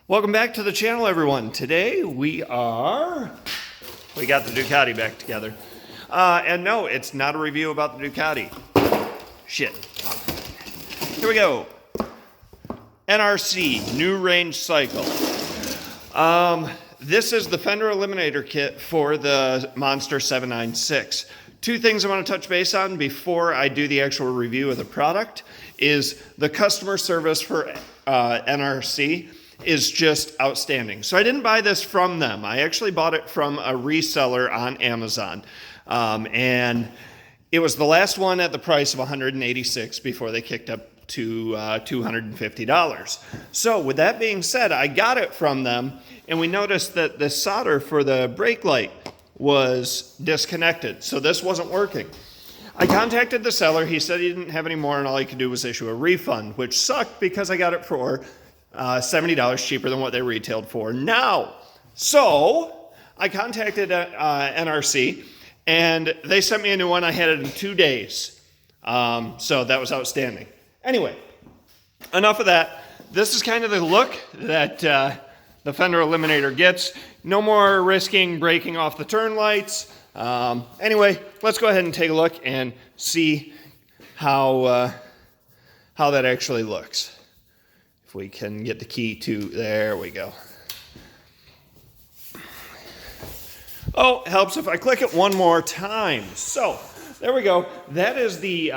Welcome back to the channel, everyone. Today we got the Ducati back together. And no, it's not a review about the Ducati. Shit. Here we go. NRC, New Range Cycle. This is the Fender Eliminator kit for the Monster 796. Two things I want to touch base on before I do the actual review of the product is the customer service for NRC is just outstanding. So I didn't buy this from them. I actually bought it from a reseller on Amazon. And it was the last one at the price of $186 before they kicked up to $250. So with that being said, I got it from them and we noticed that the solder for the brake light was disconnected. So this wasn't working. I contacted the seller. He said he didn't have any more and all he could do was issue a refund, which sucked because I got it for $70 cheaper than what they retailed for now. So I contacted NRC and they sent me a new one. I had it in 2 days. So that was outstanding. Anyway, enough of that. This is kind of the look that the Fender Eliminator gets. No more risking breaking off the turn lights. Anyway, let's go ahead and take a look and see how that actually looks. If we can get the key to, there we go. Oh, it helps if I click it one more time. So, there we go. That is the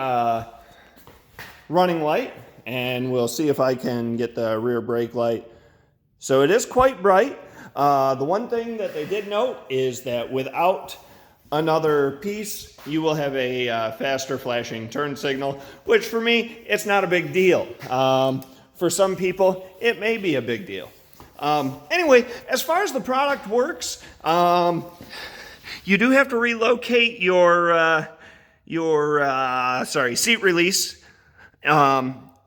running light, and we'll see if I can get the rear brake light. So it is quite bright. The one thing that they did note is that without another piece, you will have a faster flashing turn signal, which for me, it's not a big deal. For some people, it may be a big deal. Anyway, as far as the product works, you do have to relocate your seat release,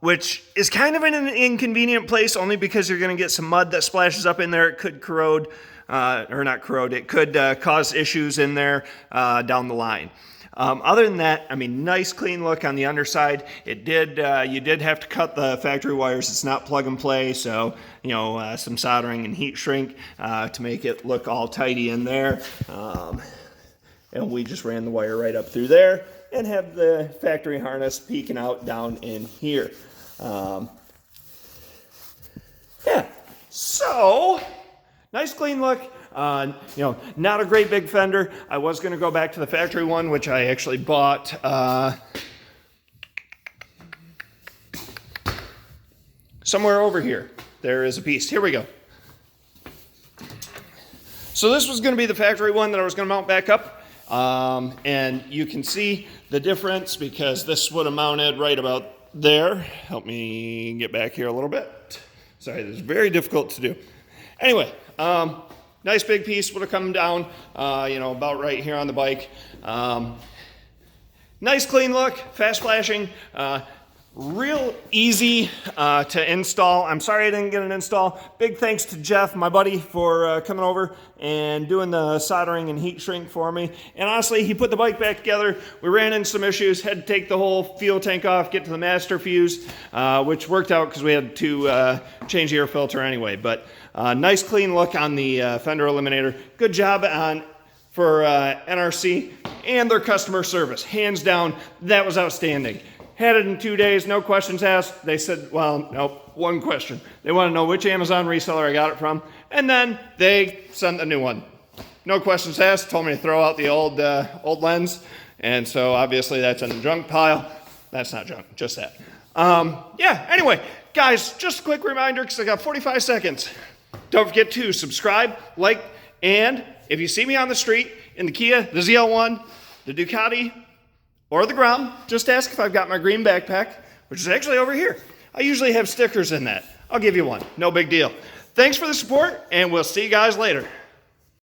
which is kind of in an inconvenient place only because you're going to get some mud that splashes up in there. It could corrode, or not corrode, it could cause issues in there down the line. Other than that, I mean, nice clean look on the underside. It did, you did have to cut the factory wires. It's not plug and play, so, you know, some soldering and heat shrink to make it look all tidy in there. And we just ran the wire right up through there and have the factory harness peeking out down in here. Yeah, so nice clean look. You know, not a great big fender. I was going to go back to the factory one, which I actually bought somewhere over here. There is a piece. Here we go. So this was going to be the factory one that I was going to mount back up. And you can see the difference because this would have mounted right about there. Help me get back here a little bit. Sorry, this is very difficult to do. Anyway, nice big piece would have come down, you know, about right here on the bike. Nice clean look, fast flashing, real easy to install. I'm sorry I didn't get an install. Big thanks to Jeff, my buddy, for coming over and doing the soldering and heat shrink for me. And honestly, he put the bike back together. We ran into some issues, had to take the whole fuel tank off, get to the master fuse, which worked out because we had to change the air filter anyway. But nice clean look on the Fender Eliminator. Good job for NRC and their customer service. Hands down, that was outstanding. Had it in 2 days, no questions asked. They said, well, nope, one question. They want to know which Amazon reseller I got it from, and then they sent a new one. No questions asked, told me to throw out the old lens, and so obviously that's in the junk pile. That's not junk, just that. Yeah, anyway, guys, just a quick reminder, because I got 45 seconds. Don't forget to subscribe, like, and if you see me on the street in the Kia, the ZL1, the Ducati, or the Grom, just ask if I've got my green backpack, which is actually over here. I usually have stickers in that. I'll give you one. No big deal. Thanks for the support, and we'll see you guys later.